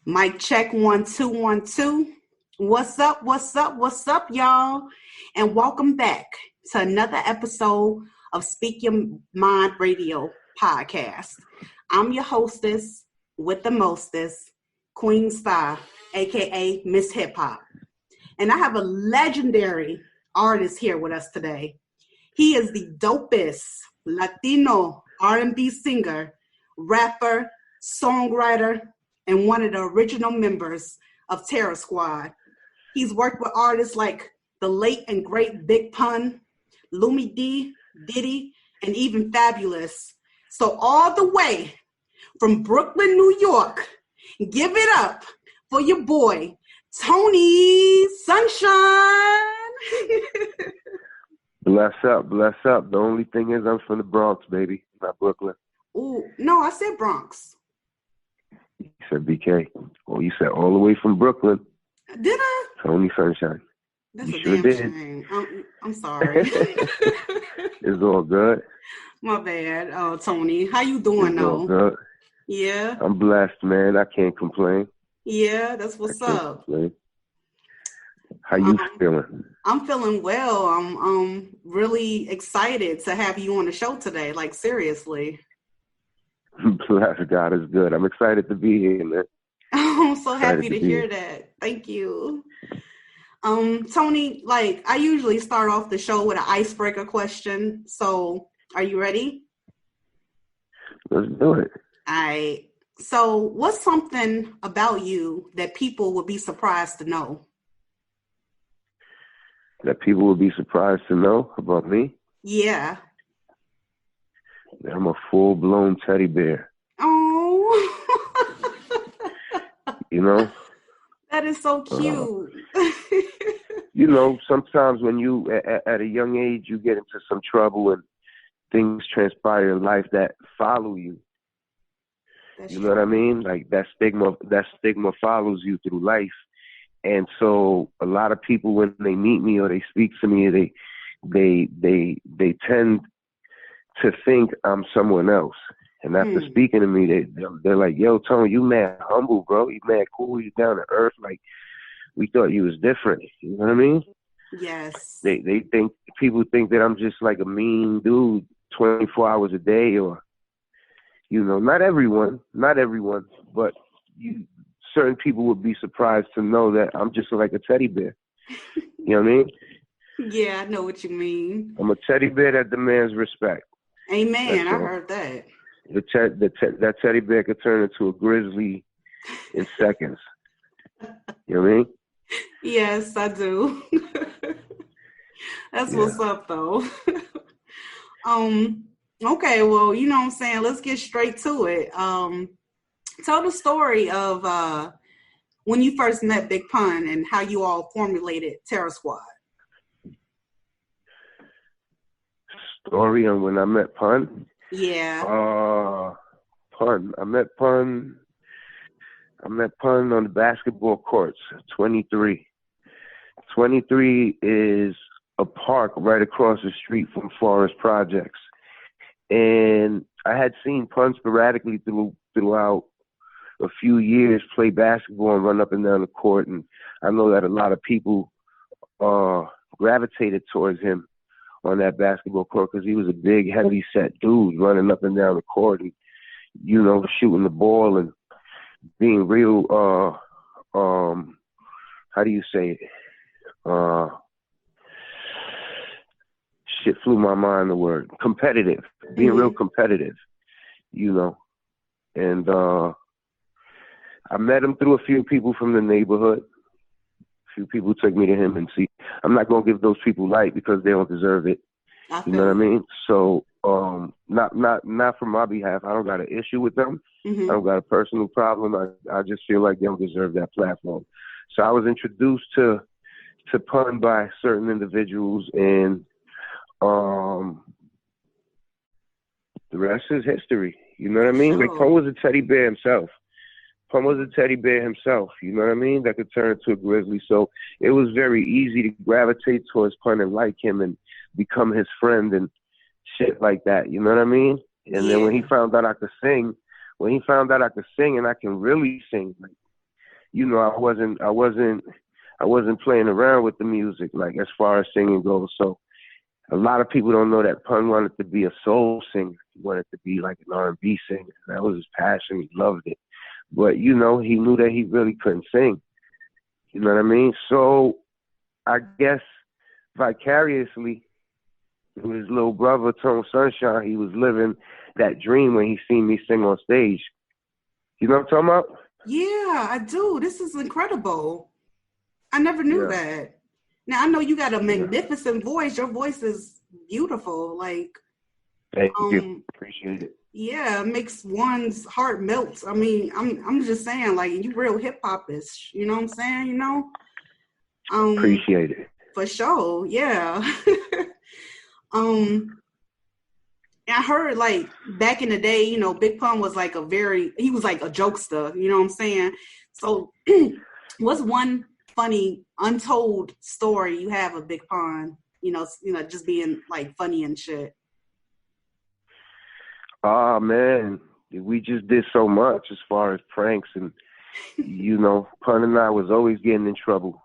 Mic check 1 2 1 2. What's up? What's up? What's up, y'all? And welcome back to another episode of Speak Your Mind Radio podcast. I'm your hostess with the mostest, Queen Star, aka Miss Hip Hop. And I have a legendary artist here with us today. He is the dopest Latino R&B singer, rapper, songwriter, and one of the original members of Terror Squad. He's worked with artists like the late and great Big Pun, Lumi D, Diddy, and even Fabulous. So all the way from Brooklyn, New York, give it up for your boy, Tony Sunshine. Bless up, bless up. The only thing is I'm from the Bronx, baby, not Brooklyn. Ooh, no, I said Bronx. You said BK. Oh, you said all the way from Brooklyn. Did I? Tony Sunshine. That's you a sure damn did. shame. I'm sorry. It's all good. My bad. Oh, Tony. How you doing, It's though? all good. Yeah. I'm blessed, man. I can't complain. Yeah, that's what's up. Complain. How you feeling? I'm feeling well. I'm really excited to have you on the show today. Like, seriously. Bless God is good. I'm excited to be here, man. I'm so happy to hear here. that. Thank you. Tony, like, I usually start off the show with an icebreaker question. So, are you ready? Let's do it. All right. So, what's something about you that people would be surprised to know? That people would be surprised to know about me? Yeah. I'm a full-blown teddy bear. Oh. You know? That is so cute. You know, sometimes when you, at a young age, you get into some trouble and things transpire in life that follow you. That's You know what I mean? Like that stigma follows you through life. And so a lot of people, when they meet me or they speak to me, they tend to think I'm someone else. And after speaking to me, they're like, yo, Tony, you mad humble, bro. You mad cool. You down to earth. Like, we thought you was different. You know what I mean? Yes. People think that I'm just like a mean dude 24 hours a day, or, you know, not everyone, but certain people would be surprised to know that I'm just like a teddy bear. You know what I mean? Yeah, I know what you mean. I'm a teddy bear that demands respect. Amen. I heard that. That teddy bear could turn into a grizzly in seconds. You know what I mean? Yes, I do. That's what's up, though. Okay, well, you know what I'm saying? Let's get straight to it. Tell the story of when you first met Big Pun and how you all formulated Terror Squad. Story on when I met Pun? Yeah. Pun. I met Pun on the basketball courts, 23. 23 is a park right across the street from Forest Projects. And I had seen Pun sporadically throughout a few years play basketball and run up and down the court. And I know that a lot of people gravitated towards him on that basketball court because he was a big, heavy-set dude running up and down the court and, you know, shooting the ball and being real, how do you say it? Shit flew my mind, the word. Competitive. Being real competitive, you know. And I met him through a few people from the neighborhood. A few people took me to him and see. I'm not going to give those people light because they don't deserve it. You know what I mean? So, not from my behalf. I don't got an issue with them. I don't got a personal problem. I just feel like they don't deserve that platform. So I was introduced to Pun by certain individuals, and the rest is history. You know what I mean? Like, Pun was a teddy bear himself. You know what I mean? That could turn into a grizzly. So it was very easy to gravitate towards Pun and like him and become his friend and shit like that. You know what I mean? And then when he found out I could sing and I can really sing, like, you know, I wasn't playing around with the music, like as far as singing goes. So a lot of people don't know that Pun wanted to be a soul singer. He wanted to be like an R&B singer. That was his passion. He loved it. But, you know, he knew that he really couldn't sing. You know what I mean? So I guess vicariously, with his little brother, Tone Sunshine, he was living that dream when he seen me sing on stage. You know what I'm talking about? Yeah, I do. This is incredible. I never knew that. Now, I know you got a magnificent voice. Your voice is beautiful. Like, thank you. Appreciate it. Yeah, it makes one's heart melt. I mean, I'm just saying, like, you real hip-hop-ish. You know what I'm saying? You know? Appreciate it. For sure, yeah. I heard, like, back in the day, you know, Big Pun was like he was like a jokester, you know what I'm saying? So what's one funny, untold story you have of Big Pun, you know, just being like funny and shit? Oh man, we just did so much as far as pranks, and you know, Pun and I was always getting in trouble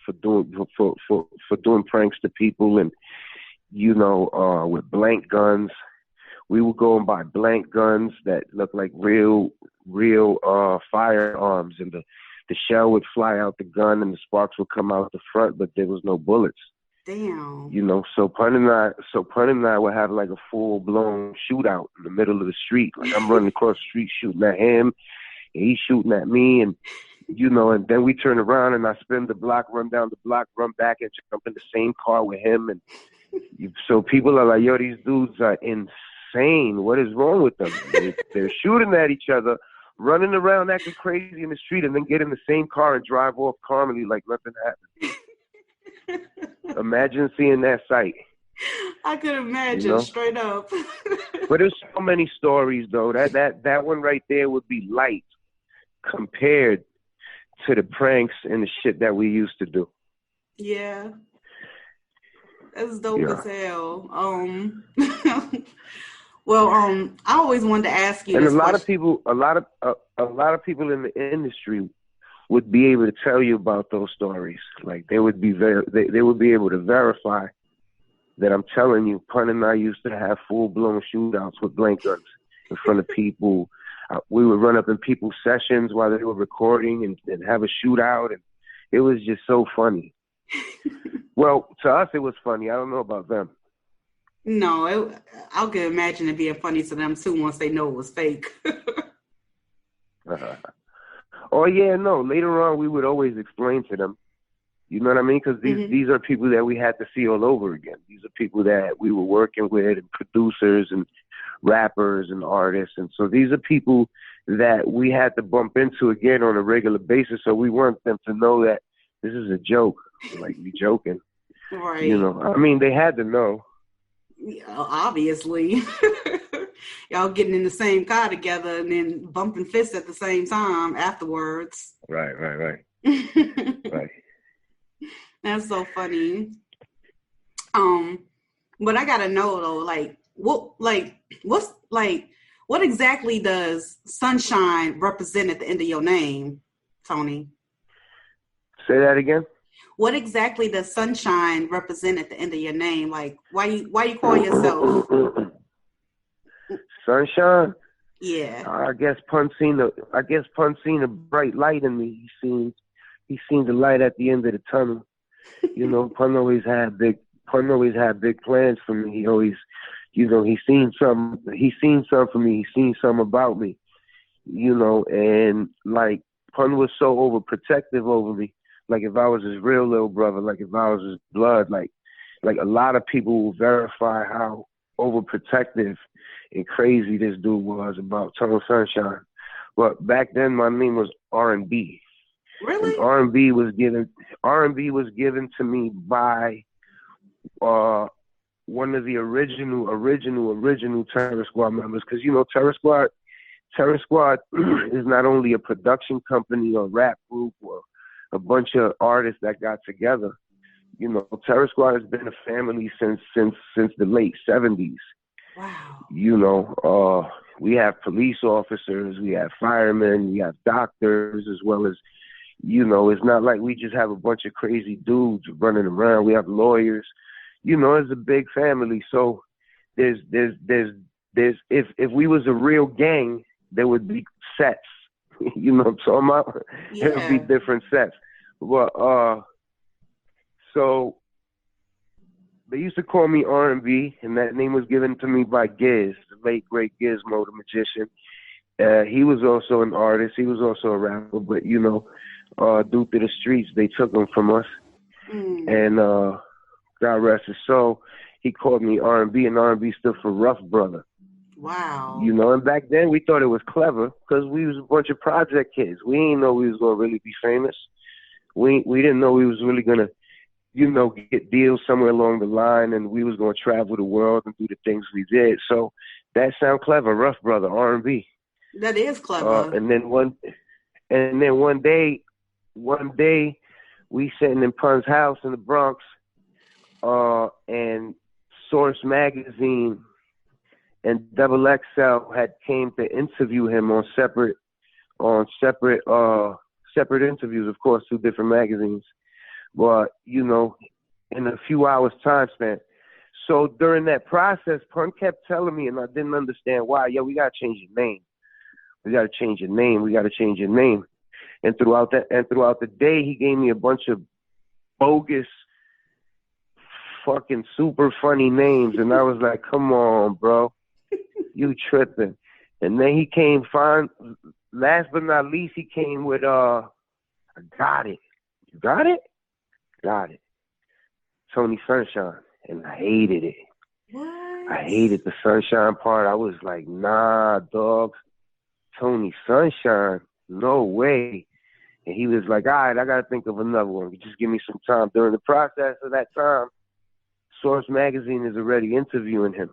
for doing pranks to people, and you know, with blank guns. We would go and buy blank guns that looked like real firearms, and the shell would fly out the gun and the sparks would come out the front, but there was no bullets. Damn. You know, so Pun and I would have like a full blown shootout in the middle of the street. Like I'm running across the street shooting at him, and he's shooting at me, and you know, and then we turn around and I spin the block, run down the block, run back and jump in the same car with him, and so people are like, yo, these dudes are insane. What is wrong with them? They're shooting at each other, running around acting crazy in the street, and then get in the same car and drive off calmly like nothing happened. Imagine seeing that sight. I could imagine, you know? Straight up. But there's so many stories, though. That one right there would be light compared to the pranks and the shit that we used to do. Yeah. That's dope as hell. Well, I always wanted to ask you. And a lot of people in the industry would be able to tell you about those stories. Like they would be they would be able to verify that I'm telling you. Pun and I used to have full blown shootouts with blank guns in front of people. We would run up in people's sessions while they were recording and have a shootout, and it was just so funny. Well, to us it was funny. I don't know about them. No, I could imagine it being funny to them too once they know it was fake. Oh yeah, no. Later on, we would always explain to them. You know what I mean? Because these are people that we had to see all over again. These are people that we were working with, and producers and rappers and artists, and so these are people that we had to bump into again on a regular basis. So we want them to know that this is a joke. Like, we joking. Right. You know, I mean, they had to know. Yeah, obviously. Y'all getting in the same car together and then bumping fists at the same time afterwards. Right. Right. That's so funny. But I gotta know though, what exactly does sunshine represent at the end of your name, Tony? Say that again. What exactly does sunshine represent at the end of your name? Like, why you call yourself Sunshine? Yeah. I guess Pun seen a bright light in me. He seen the light at the end of the tunnel. You know, Pun always had big plans for me. He always, you know, he seen some for me. He seen some about me, you know, and like Pun was so overprotective over me. Like if I was his real little brother, like if I was his blood, like a lot of people will verify how overprotective and crazy this dude was about Tone Sunshine. But back then my name was R&B. Really? And R&B was given to me by one of the original Terror Squad members. Because, you know, Terror Squad is not only a production company or rap group or a bunch of artists that got together. You know, Terror Squad has been a family since the late 70s. Wow. You know, we have police officers, we have firemen, we have doctors, as well as, You know, it's not like we just have a bunch of crazy dudes running around. We have lawyers. You know, it's a big family. So there's if we was a real gang, there would be sets. You know what I'm talking about? Yeah. It would be different sets. Well, so they used to call me R&B, and that name was given to me by Giz, the late great Gizmo, the magician. He was also an artist. He was also a rapper, but you know, due to the streets, they took him from us. And God rest his soul, he called me R&B, and R&B stood for Rough Brother. Wow. You know, and back then we thought it was clever because we was a bunch of project kids. We didn't know we was gonna really be famous. We didn't know we was really gonna, you know, get deals somewhere along the line, and we was gonna travel the world and do the things we did. So that sound clever, Rough Brother, R&B. That is clever. And then one day, we sitting in Pun's house in the Bronx, and Source Magazine and Double XL had came to interview him on separate interviews, of course, 2 different magazines. But, you know, in a few hours time span. So during that process, Pun kept telling me, and I didn't understand why, yo, we got to change your name. We got to change your name. We got to change your name. And throughout the day, he gave me a bunch of bogus, fucking super funny names. And I was like, come on, bro. You tripping. And then he came fine. Last but not least, he came with, I got it. You got it? Got it. Tony Sunshine. And I hated it. What? I hated the Sunshine part. I was like, nah, dog. Tony Sunshine? No way. And he was like, all right, I got to think of another one. Just give me some time. During the process of that time, Source Magazine is already interviewing him.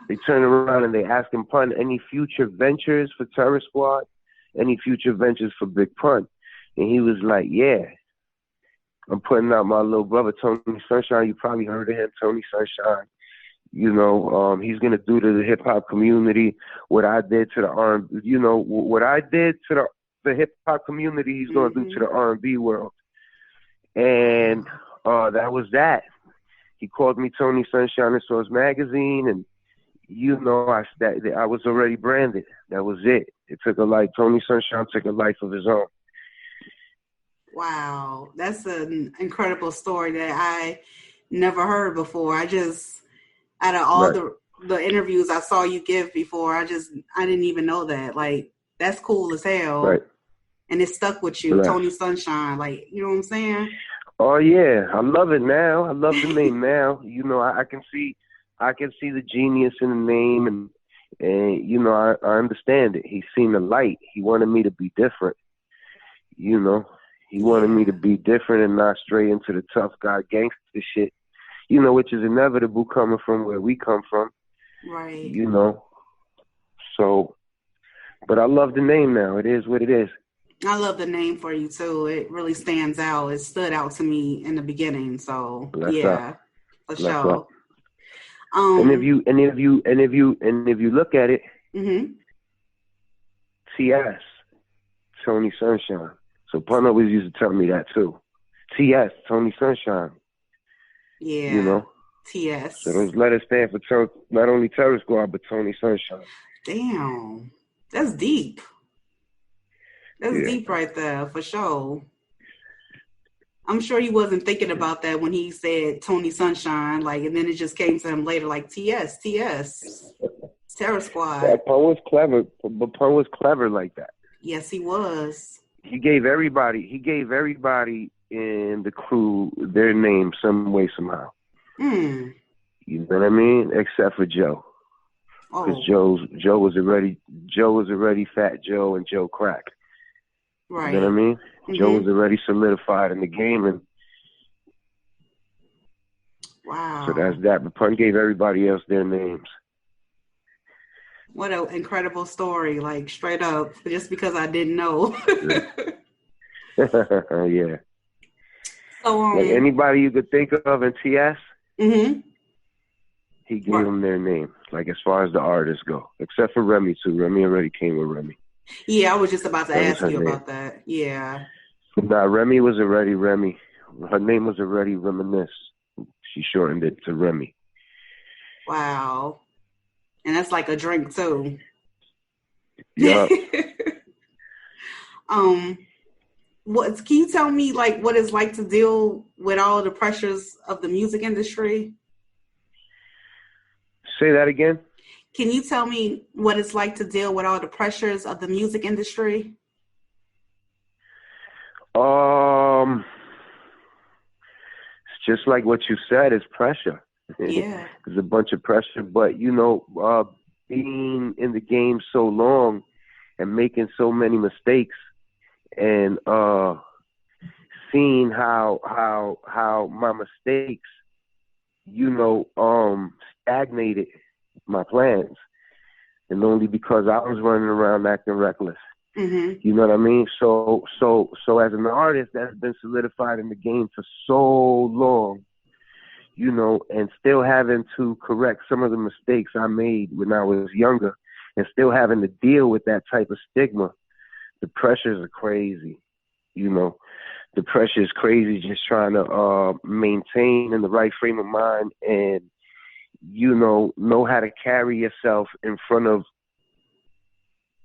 They turn around and they ask him, Pun, any future ventures for Terror Squad? Any future ventures for Big Pun? And he was like, yeah. I'm putting out my little brother, Tony Sunshine. You probably heard of him, Tony Sunshine. You know, he's going to do to the hip-hop community what I did to the R&B. You know, what I did to the hip-hop community, he's going to do to the R&B world. And that was that. He called me Tony Sunshine in Source Magazine, and you know, I was already branded. That was it. It took a life. Tony Sunshine took a life of his own. Wow, that's an incredible story that I never heard before. I just, out of all the interviews I saw you give before, I didn't even know that. Like, that's cool as hell. Right. And it stuck with you, Tony Sunshine. Like, you know what I'm saying? Oh yeah, I love it now. I love the name now. You know, I can see the genius in the name, and you know, I understand it. He's seen the light. He wanted me to be different. You know, he wanted me to be different and not stray into the tough guy gangster shit. You know, which is inevitable coming from where we come from. Right. You know. So, but I love the name now. It is what it is. I love the name for you too. It really stands out. It stood out to me in the beginning. So for sure. And if you look at it, T.S. Tony Sunshine. So Pun always used to tell me that too. T.S. Tony Sunshine. Yeah. You know. T.S. So those letters stand for not only Terror Squad but Tony Sunshine. Damn, that's deep. That's deep right there, for sure. I'm sure he wasn't thinking about that when he said Tony Sunshine, like, and then it just came to him later, like, T.S., Terror Squad. Yeah, Pun was clever, but Pun was clever like that. Yes, he was. He gave everybody in the crew their name some way, somehow. You know what I mean? Except for Joe. Because Joe was already Fat Joe and Joe Crack. Right. You know what I mean? Joe was already solidified in the game, and wow. So that's that. But Pun gave everybody else their names. What an incredible story, like straight up, just because I didn't know. Yeah. So, like anybody you could think of in TS, he gave them their name, like as far as the artists go, except for Remy too. Remy already came with Remy. Yeah, I was just about to ask you about that. Yeah. Nah, Remy was already Remy. Her name was already Reminisce. She shortened it to Remy. Wow. And that's like a drink too. Yup. um, what can you tell me like what it's like to deal with all the pressures of the music industry? Say that again? Can you tell me what it's like to deal with all the pressures of the music industry? It's just like what you said. It's pressure. Yeah. There's a bunch of pressure, but being in the game so long and making so many mistakes, and seeing how my mistakes, stagnated my plans, and only because I was running around acting reckless. Mm-hmm. You know what I mean? So as an artist that's been solidified in the game for so long, and still having to correct some of the mistakes I made when I was younger, and still having to deal with that type of stigma, the pressures are crazy. The pressure is crazy, just trying to maintain in the right frame of mind and, know how to carry yourself in front of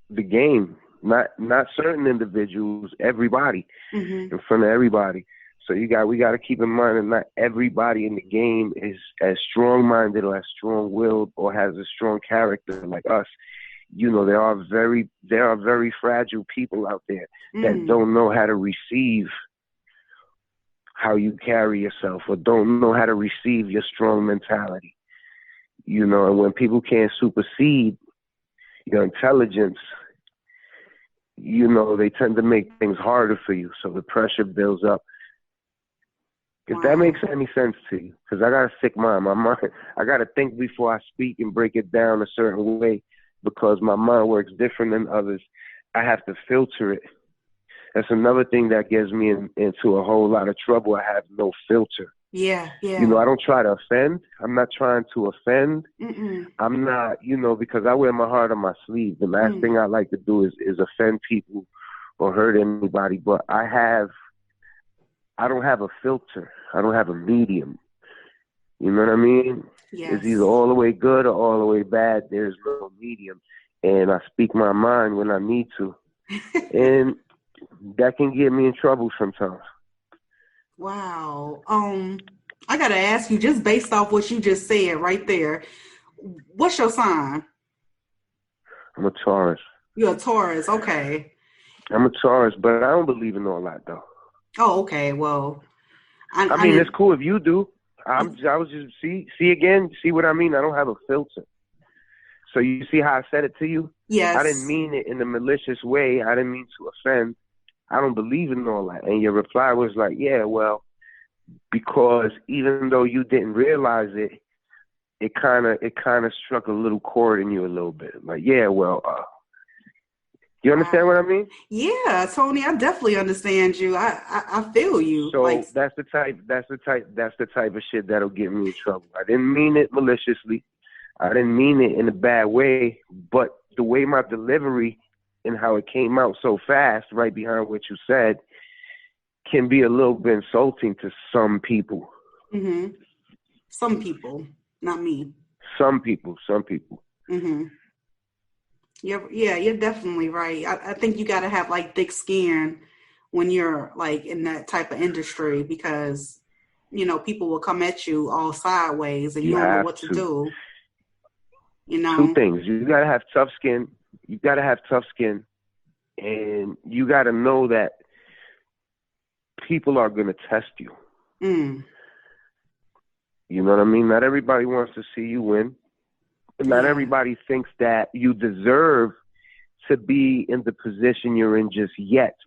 the game. Not certain individuals, everybody, Mm-hmm. in front of everybody. So we got to keep in mind that not everybody in the game is as strong-minded or as strong-willed or has a strong character like us. There are very fragile people out there that don't know how to receive how you carry yourself or don't know how to receive your strong mentality. And when people can't supersede your intelligence, they tend to make things harder for you. So the pressure builds up. If that makes any sense to you, because I got a sick mind. My mind, I got to think before I speak and break it down a certain way because my mind works different than others. I have to filter it. That's another thing that gets me into a whole lot of trouble. I have no filter. Yeah. I don't try to offend. I'm not trying to offend. Mm-mm. I'm not, because I wear my heart on my sleeve. The last thing I like to do is offend people or hurt anybody. But I don't have a filter. I don't have a medium. You know what I mean? Yes. It's either all the way good or all the way bad. There's no medium. And I speak my mind when I need to. And that can get me in trouble sometimes. Wow. I gotta ask you, just based off what you just said right there, what's your sign? I'm a Taurus. You're a Taurus, okay. I'm a Taurus, but I don't believe in all that though. Oh, okay. Well, I mean, it's cool if you do. I was just see what I mean? I don't have a filter. So you see how I said it to you? Yes. I didn't mean it in a malicious way. I didn't mean to offend. I don't believe in all that. And your reply was like, yeah, well, because even though you didn't realize it, it kind of struck a little chord in you a little bit. Like, yeah, well, you understand what I mean? Yeah, Tony, I definitely understand you. I feel you. So that's the type of shit that'll get me in trouble. I didn't mean it maliciously. I didn't mean it in a bad way, but the way my delivery and how it came out so fast, right behind what you said, can be a little bit insulting to some people. Mm-hmm. Some people, not me. Some people. Mm-hmm. You're definitely right. I think you got to have like thick skin when you're like in that type of industry because, people will come at you all sideways and you don't know what to do. Two things. You got to have tough skin. And you got to know that people are going to test you. You know what I mean? Not everybody wants to see you win. Not everybody thinks that you deserve to be in the position you're in just yet.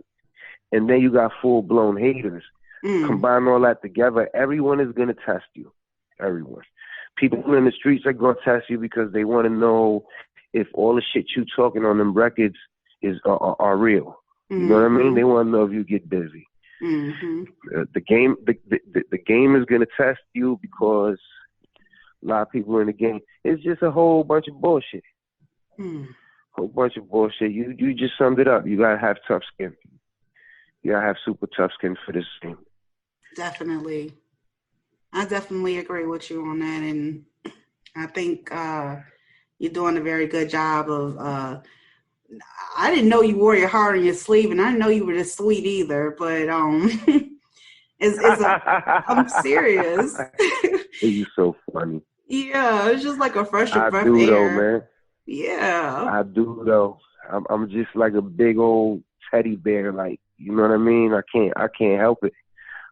And then you got full-blown haters. Combine all that together, everyone is going to test you. Everyone. People in the streets are going to test you because they want to know if all the shit you talking on them records are real. You know what I mean? They want to know if you get busy. Mm-hmm. The game is going to test you because a lot of people in the game. It's just a whole bunch of bullshit. Whole bunch of bullshit. You just summed it up. You gotta have tough skin. Yeah, I have super tough skin for this thing. Definitely. I definitely agree with you on that. And I think you're doing a very good job of. I didn't know you wore your heart on your sleeve, and I didn't know you were this sweet either. But I'm serious. You so funny. Yeah, it's just like a fresh I breath do though, air. man. Yeah. I do though. I'm just like a big old teddy bear, like, you know what I mean? I can't help it.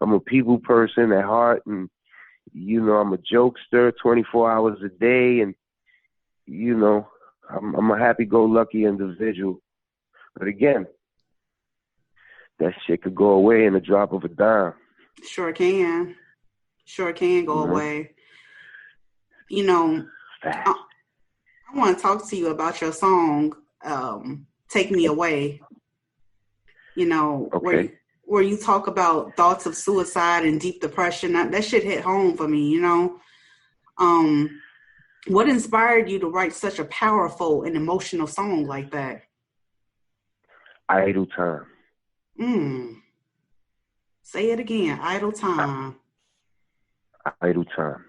I'm a people person at heart, and I'm a jokester 24 hours a day, and I'm a happy-go-lucky individual. But again, that shit could go away in a drop of a dime. Sure can. Sure can go away. Fact. I want to talk to you about your song, Take Me Away. Okay. Where you talk about thoughts of suicide and deep depression. That shit hit home for me, What inspired you to write such a powerful and emotional song like that? Idle time. Say it again. Idle time. Idle time.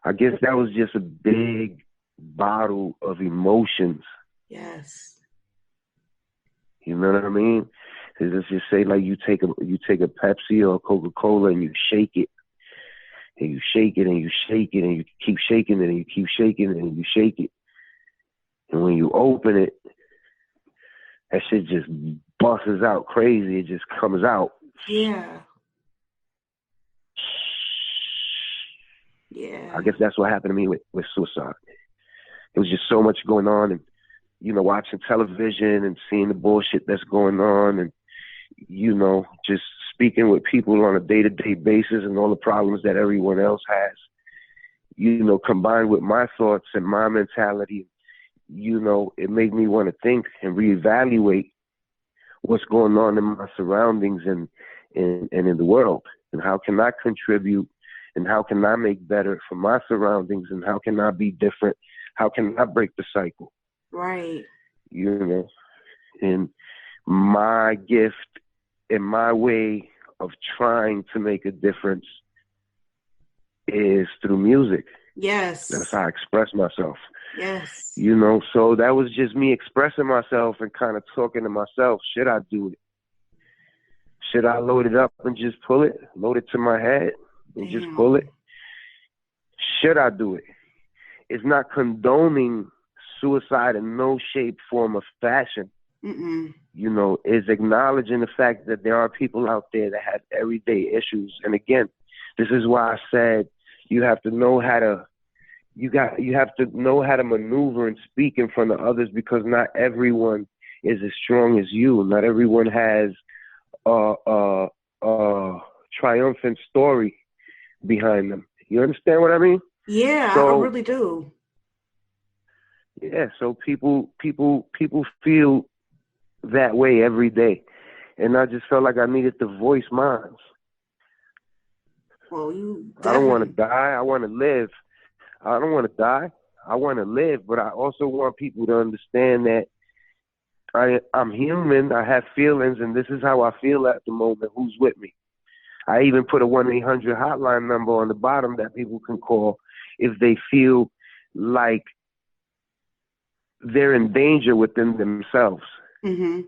I guess that was just a big bottle of emotions. Yes. You know what I mean? Let's just say, like, you take a Pepsi or a Coca-Cola and you shake it, and you shake it and you shake it and you keep shaking it and you keep shaking it and you shake it, and when you open it, that shit just busts out crazy. It just comes out. Yeah. Yeah. I guess that's what happened to me with suicide. It was just so much going on, and watching television and seeing the bullshit that's going on, and just speaking with people on a day-to-day basis and all the problems that everyone else has, combined with my thoughts and my mentality, it made me want to think and reevaluate what's going on in my surroundings and in the world, and how can I contribute, and how can I make better for my surroundings, and how can I be different, how can I break the cycle. Right. And my gift and my way of trying to make a difference is through music. Yes. That's how I express myself. Yes. So that was just me expressing myself and kind of talking to myself. Should I do it? Should I load it up and just pull it? Load it to my head and just pull it? Should I do it? It's not condoning suicide in no shape, form, or fashion. Is acknowledging the fact that there are people out there that have everyday issues. And again, this is why I said you have to know how to maneuver and speak in front of others, because not everyone is as strong as you. Not everyone has a triumphant story behind them. You understand what I mean? Yeah, I really do. Yeah, so people feel that way every day, and I just felt like I needed to voice mine. Well, I don't want to die. I want to live. I don't want to die. I want to live, but I also want people to understand that I'm human. I have feelings, and this is how I feel at the moment. Who's with me? I even put a 1-800 hotline number on the bottom that people can call if they feel like they're in danger within themselves. A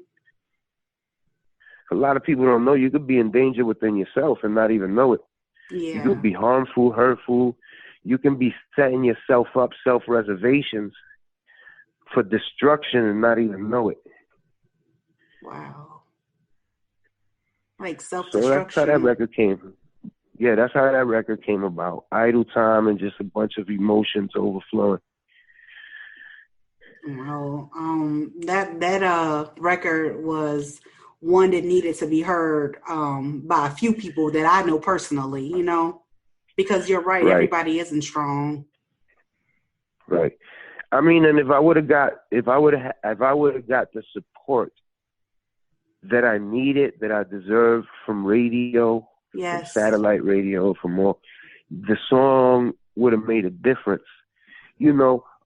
lot of people don't know you could be in danger within yourself and not even know it. Yeah. You could be harmful, hurtful. You can be setting yourself up, self-reservations for destruction and not even know it. Wow. Like self-destruction. So that's how that record came. Yeah, that's how that record came about. Idle time and just a bunch of emotions overflowing. Well, that record was one that needed to be heard by a few people that I know personally, because you're right. Everybody isn't strong. Right. I mean, and if I would have got the support that I needed, that I deserved from radio, from satellite radio, from all, the song would have made a difference.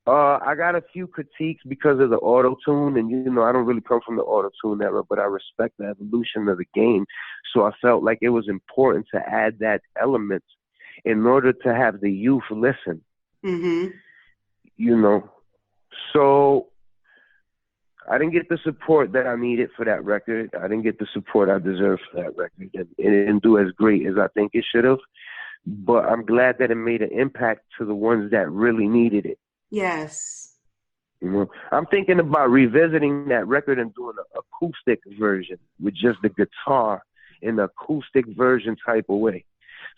I got a few critiques because of the auto-tune, and I don't really come from the auto-tune era, but I respect the evolution of the game. So I felt like it was important to add that element in order to have the youth listen. Mm-hmm. So I didn't get the support that I needed for that record. I didn't get the support I deserved for that record. And it didn't do as great as I think it should have. But I'm glad that it made an impact to the ones that really needed it. Yes. I'm thinking about revisiting that record and doing an acoustic version with just the guitar in the acoustic version type of way,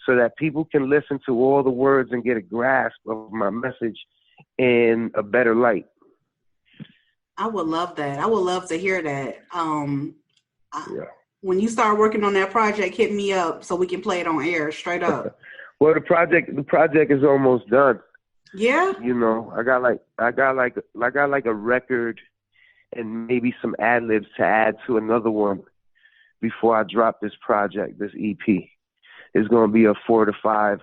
so that people can listen to all the words and get a grasp of my message in a better light. I would love that. I would love to hear that. Yeah. When you start working on that project, hit me up so we can play it on air straight up. Well, the project is almost done. Yeah. I got like a record and maybe some ad libs to add to another one before I drop this project, this EP. It's going to be a 4 to 5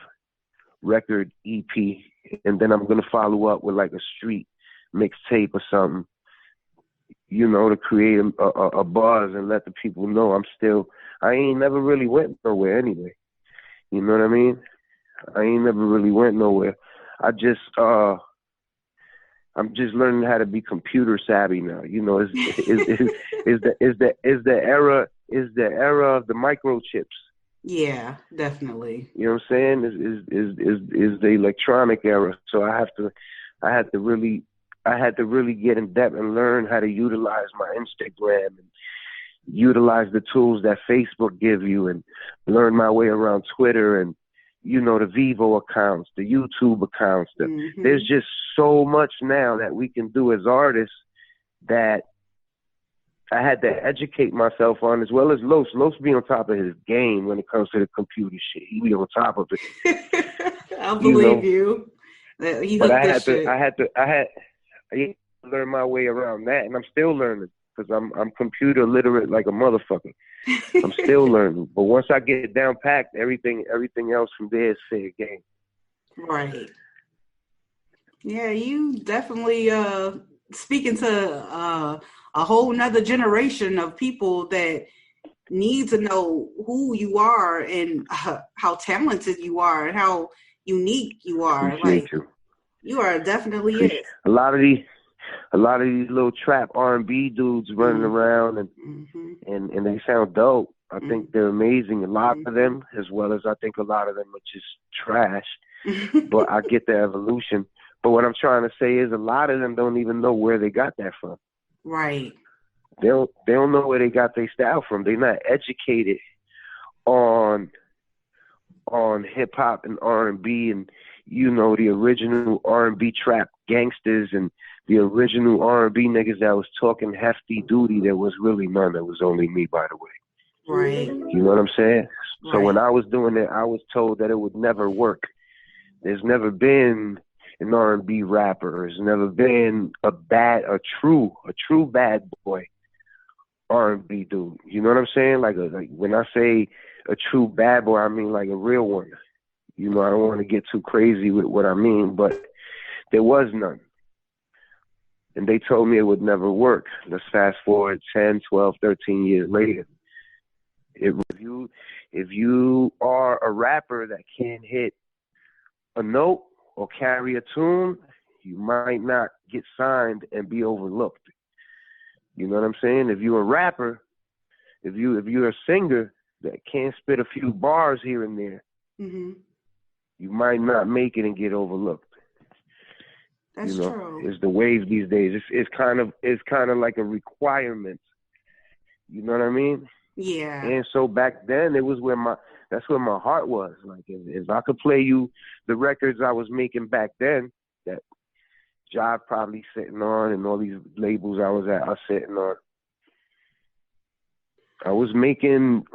record EP, and then I'm going to follow up with like a street mixtape or something, to create a buzz and let the people know I ain't never really went nowhere anyway. You know what I mean? I ain't never really went nowhere. I'm just learning how to be computer savvy now. Is the era of the microchips. Yeah, definitely. You know what I'm saying? Is the electronic era. So I had to really get in depth and learn how to utilize my Instagram and utilize the tools that Facebook give you, and learn my way around Twitter and the Vivo accounts, the YouTube accounts. Mm-hmm. There's just so much now that we can do as artists that I had to educate myself on, as well as Los. Los be on top of his game when it comes to the computer shit. He be on top of it. I believe you. But I had to learn my way around that, and I'm still learning because I'm computer literate like a motherfucker. I'm still learning, but once I get it down packed, everything else from there is fair game. Right. Yeah, you definitely speaking to a whole nother generation of people that need to know who you are and how talented you are and how unique you are. Appreciate you. You are definitely it. A lot of these little trap R&B dudes running around and they sound dope. I think they're amazing. A lot of them, as well as I think a lot of them are just trash. But I get the evolution. But what I'm trying to say is a lot of them don't even know where they got that from. Right. They don't know where they got their style from. They're not educated on hip hop and R&B and the original R&B trap gangsters and the original R&B niggas that was talking hefty duty. There was really none. There was only me, by the way. Right. You know what I'm saying? Right. So when I was doing it, I was told that it would never work. There's never been an R&B rapper. There's never been a true bad boy R&B dude. You know what I'm saying? Like when I say a true bad boy, I mean like a real one. I don't want to get too crazy with what I mean, but there was none. And they told me it would never work. Let's fast forward 10, 12, 13 years later. If you are a rapper that can't hit a note or carry a tune, you might not get signed and be overlooked. You know what I'm saying? If you're a rapper, if you're a singer that can't spit a few bars here and there, you might not make it and get overlooked. That's true. It's the wave these days. It's kind of like a requirement. You know what I mean? Yeah. And so back then, it was that's where my heart was. Like if I could play you the records I was making back then, that Jive probably sitting on, and all these labels I was sitting on. I was making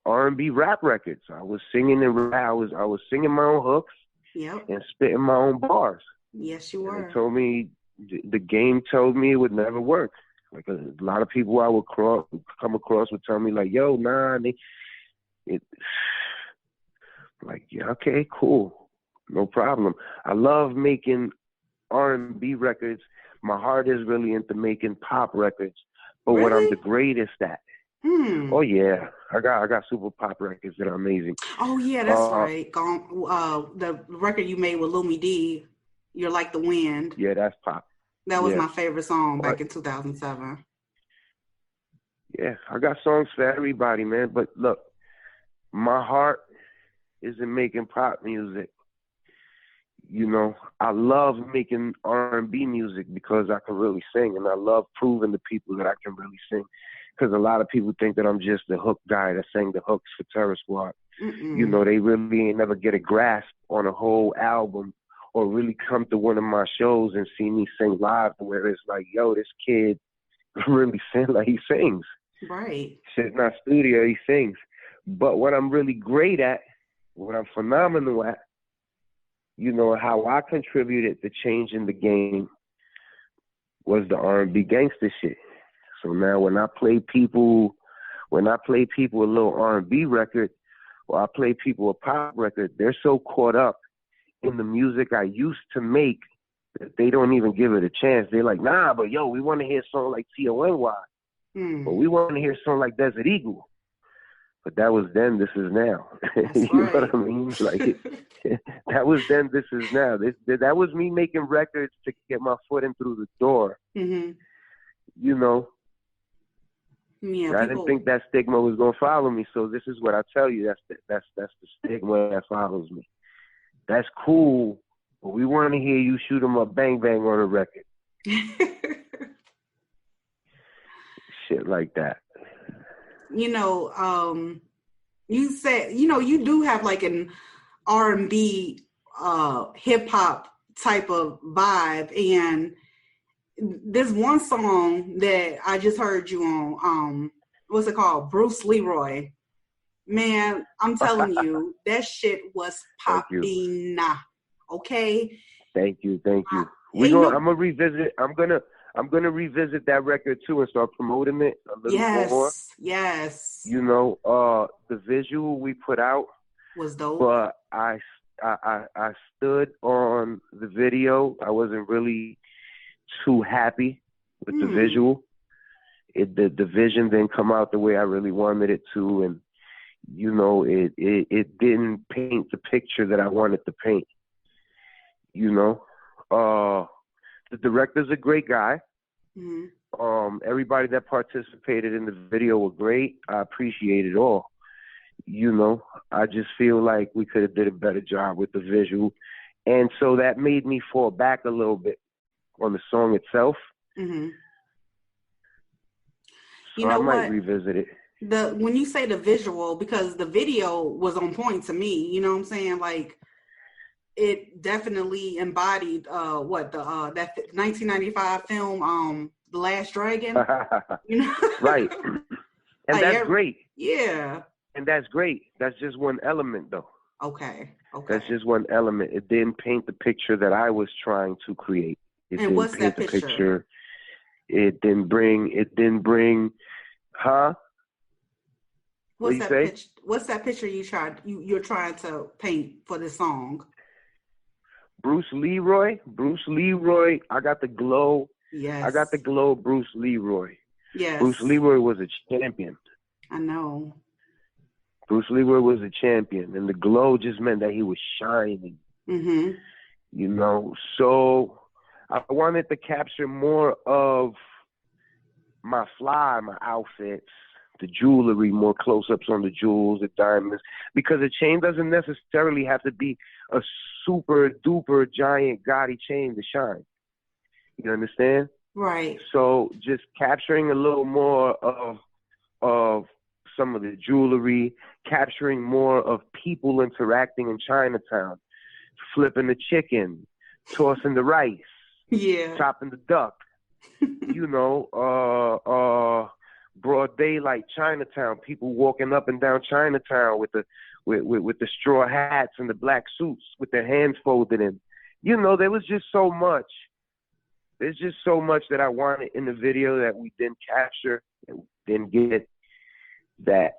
R&B rap records. I was singing I was singing my own hooks. Yep. And spitting my own bars. Yes, you were. And they told me, the game told me it would never work. Like a lot of people I would come across would tell me like, yo, nah, like, yeah, okay, cool. No problem. I love making R&B records. My heart is really into making pop records. But what I'm the Really? greatest at. Oh yeah, I got super pop records that are amazing. Oh yeah, that's right. The record you made with Lumi D, "You're Like the Wind." Yeah, that's pop. That was Yeah, my favorite song but back in 2007. yeah, I got songs for everybody, man. But look, my heart is in making pop music. You know, I love making R&B music because I can really sing, and I love proving to people that I can really sing. Because a lot of people think that I'm just the hook guy that sang the hooks for Terror Squad. You know, they really ain't never get a grasp on a whole album or really come to one of my shows and see me sing live where it's like, yo, this kid really sings like he sings. Right. Shit, not studio, he sings. But what I'm really great at, what I'm phenomenal at, you know, how I contributed to changing the game was the R&B gangster shit. So now when I play people a little R&B record, or I play people a pop record, they're so caught up in the music I used to make that they don't even give it a chance. They're like, nah, but yo, we want to hear a song like T.O.N.Y. Or we want to hear a song like Desert Eagle. But that was then, this is now. You know what I mean? Like, that was then, this is now. That was me making records to get my foot in through the door. You know? Yeah, I didn't think that stigma was gonna follow me, so this is what I tell you. That's the stigma that follows me. That's cool, but we want to hear you shoot 'em up, bang bang on a record. Shit like that. You know, you said, you know, you do have like an R&B, hip hop type of vibe, and there's one song that I just heard you on. What's it called? Bruce Leroy. Man, I'm telling you, that shit was popping. Okay. Thank you. I'm gonna revisit. I'm gonna revisit that record too and start promoting it a little more. Yes. You know, the visual we put out was dope. But I stood on the video. I wasn't really too happy with the visual. The vision didn't come out the way I really wanted it to, and you know, it didn't paint the picture that I wanted to paint. You know, the director's a great guy. Everybody that participated in the video were great. I appreciate it all. You know, I just feel like we could have did a better job with the visual, and so that made me fall back a little bit on the song itself. So I might revisit it. When you say the visual, because the video was on point to me, you know what I'm saying? Like, it definitely embodied that 1995 film, The Last Dragon. You know? Right. And that's great. Yeah. And that's great. That's just one element, though. Okay. That's just one element. It didn't paint the picture that I was trying to create. And what's that picture? It didn't bring, huh? What's that picture you're trying to paint for this song? Bruce Leroy, I got the glow. Yes. I got the glow of Bruce Leroy. Yes. Bruce Leroy was a champion. I know. Bruce Leroy was a champion, and the glow just meant that he was shining. You know, so I wanted to capture more of my outfits, the jewelry, more close-ups on the jewels, the diamonds, because a chain doesn't necessarily have to be a super-duper giant gaudy chain to shine. You understand? Right. So just capturing a little more of some of the jewelry, capturing more of people interacting in Chinatown, flipping the chicken, tossing the rice, chopping the duck, you know, broad daylight Chinatown, people walking up and down Chinatown with the straw hats and the black suits with their hands folded in. You know, there was just so much. There's just so much that I wanted in the video that we didn't capture, and didn't get, that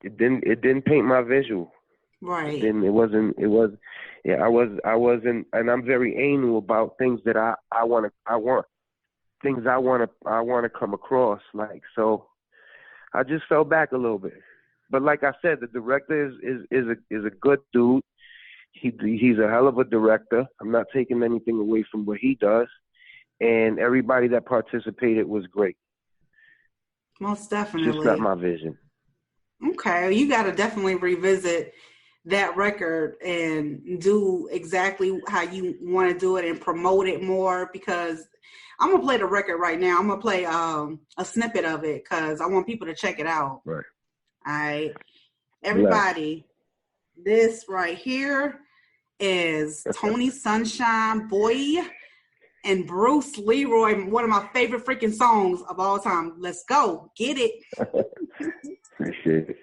it didn't paint my visual. Right. Then it wasn't. It was. Yeah, I wasn't, and I'm very anal about things that I want things I want to come across. Like, so I just fell back a little bit. But like I said, the director is a good dude. He's a hell of a director. I'm not taking anything away from what he does, and everybody that participated was great. Most definitely. Just not my vision. Okay, you got to definitely revisit that record and do exactly how you want to do it and promote it more, because I'm going to play the record right now. I'm going to play a snippet of it because I want people to check it out. Right. All right. Everybody, this right here is Tony Sunshine Boy and Bruce Leroy, one of my favorite freaking songs of all time. Let's go. Get it. Appreciate it.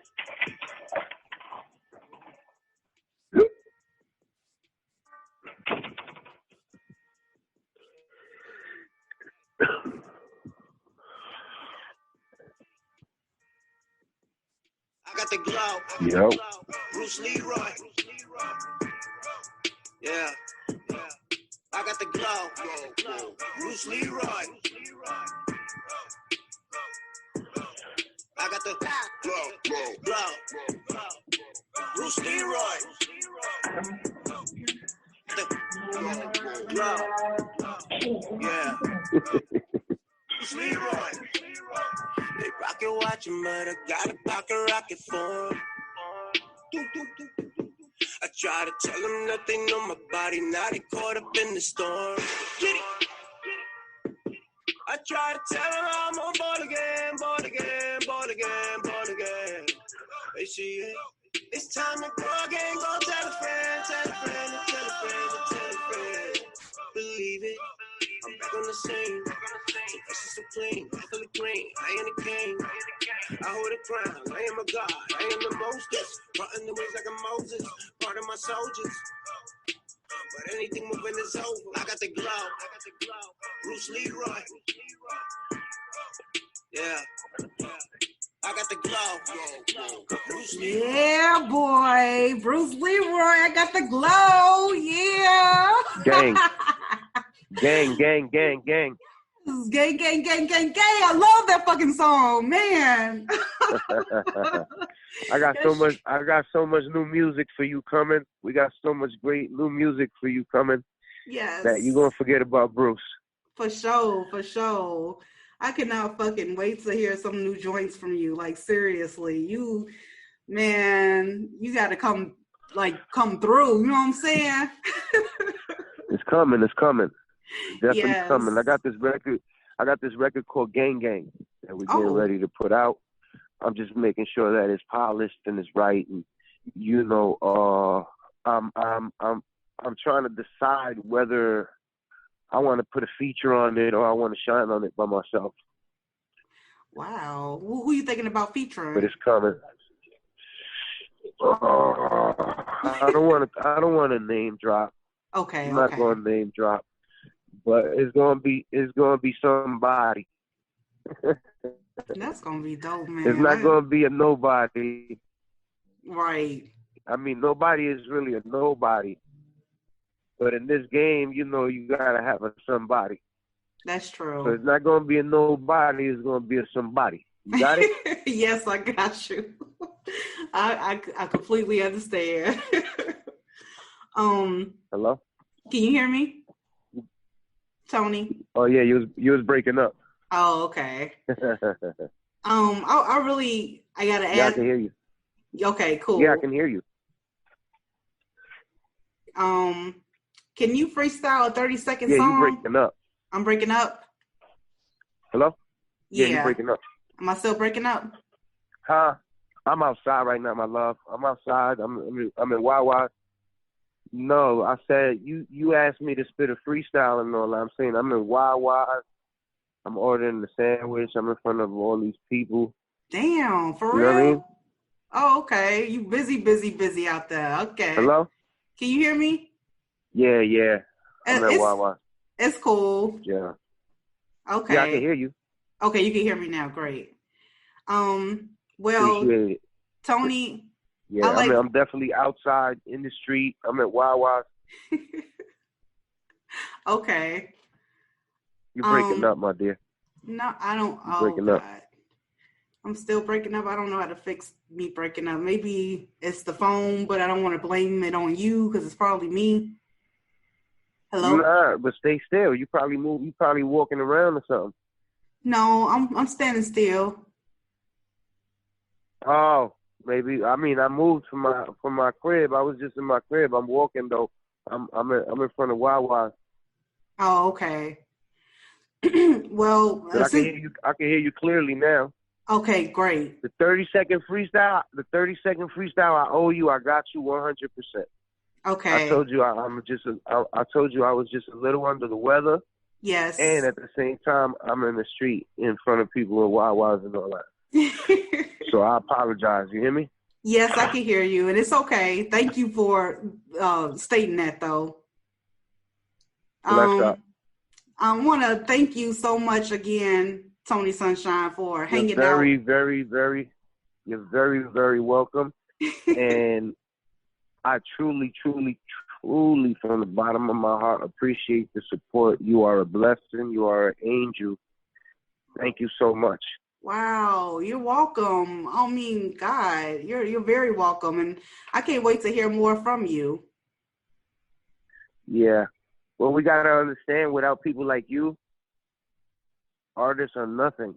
I got the glow. Yo. Bruce Leroy. Yeah. I got the glow. Bruce Leroy. I got the glow. Bruce Leroy. The glow. Yeah. Bruce Leroy. They rocket watching, but I got a pocket rocket for 'em. I try to tell them that they know my body, now they caught up in the storm. Get it. I try to tell them I'm on board again, board again, board again, board again. They see it. It's time to go again, go tell a friend, tell a friend, and tell a friend, and tell a friend. Believe it, I'm back on the scene. So this is so clean, I feel the green, I ain't a king. I hold a crown, I am a god, I am the mostest. Frontin' the wings like a Moses, part of my soldiers. But anything moving is over, I got the glow. Bruce Leroy. Yeah. I got the glow. Bruce Leroy. Yeah, boy. Bruce Leroy, I got the glow. Yeah. Gang. Gang, gang, gang, gang. Gang, gang, gang, gang, gang. I love that fucking song, man. I got so much new music for you coming. We got so much great new music for you coming. Yes. That you're gonna forget about Bruce. For sure, for sure. I cannot fucking wait to hear some new joints from you. Like, seriously, you gotta come through. You know what I'm saying? It's coming. Definitely Yes. coming. I got this record called Gang Gang that we're getting ready to put out. I'm just making sure that it's polished and it's right, and I'm trying to decide whether I want to put a feature on it or I want to shine on it by myself. Wow. Who you thinking about featuring? But it's coming. I don't want to name drop. Okay. I'm not going to name drop, but it's going to be somebody. That's gonna be dope, man. It's not going to be a nobody. Right. I mean, nobody is really a nobody. But in this game, you got to have a somebody. That's true. So it's not going to be a nobody. It's going to be a somebody. You got it? Yes, I got you. I completely understand. Hello? Can you hear me, Tony? Oh, yeah, you was breaking up. Oh, okay. I gotta ask. Yeah, I can hear you. Okay, cool. Yeah, I can hear you. Can you freestyle a 30-second song? Yeah, you breaking up. I'm breaking up. Hello? Yeah, you breaking up. Am I still breaking up? Huh? I'm outside right now, my love. I'm outside. I'm in Wawa. No, I said you asked me to spit a freestyle and all that. I'm saying I'm in Wawa. I'm ordering the sandwich. I'm in front of all these people. Damn, for real? You know what I mean? Oh, okay. You busy out there. Okay. Hello? Can you hear me? Yeah. I'm in Wawa. It's cool. Yeah. Okay. Yeah, I can hear you. Okay, you can hear me now. Great. Well, Appreciate it. Tony, Yeah, I'm definitely outside in the street. I'm at Wawa. Okay. You're breaking up, my dear. No, I don't. You're breaking up. I'm still breaking up. I don't know how to fix me breaking up. Maybe it's the phone, but I don't want to blame it on you because it's probably me. Hello? Nah, but stay still. You probably walking around or something. No, I'm standing still. Oh, maybe. I mean, I moved from my crib. I was just in my crib. I'm walking though. I'm in front of Wawa. Oh, okay. Well, But I can hear you. I can hear you clearly now. Okay, great. The 30-second freestyle. I owe you. I got you 100%. Okay. I told you I told you I was just a little under the weather. Yes. And at the same time, I'm in the street in front of people with Wawas and all that. So I apologize. You hear me? Yes, I can hear you, and it's okay. Thank you for stating that, though. Bless up. I want to thank you so much again, Tony Sunshine, for hanging You're very, out. you're very, very welcome. And I truly, truly, truly, from the bottom of my heart, appreciate the support. You are a blessing. You are an angel. Thank you so much. Wow, you're welcome. I mean, God, you're very welcome, and I can't wait to hear more from you. Yeah. Well, we got to understand, without people like you, artists are nothing.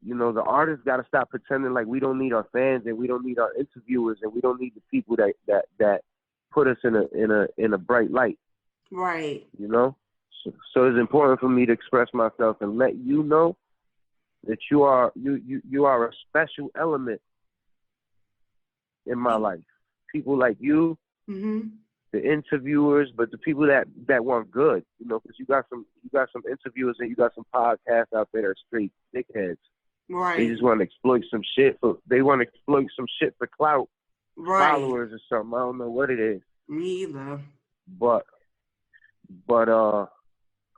You know, the artists got to stop pretending like we don't need our fans and we don't need our interviewers and we don't need the people that put us in a bright light. Right. You know? So it's important for me to express myself and let you know that you are a special element in my life. People like you, the interviewers, but the people that want good, you know, because you got some interviewers and you got some podcasts out there that are straight dickheads. Right. They just want to exploit some shit for clout, right. followers or something. I don't know what it is. Me either. But I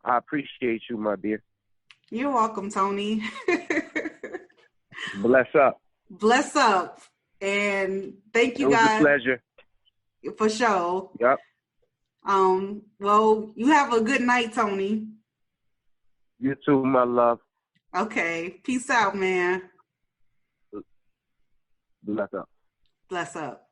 appreciate you, my dear. You're welcome, Tony. Bless up. Bless up. And thank you, guys. It was a pleasure. For sure. Yep. Well, you have a good night, Tony. You too, my love. Okay. Peace out, man. Bless up. Bless up.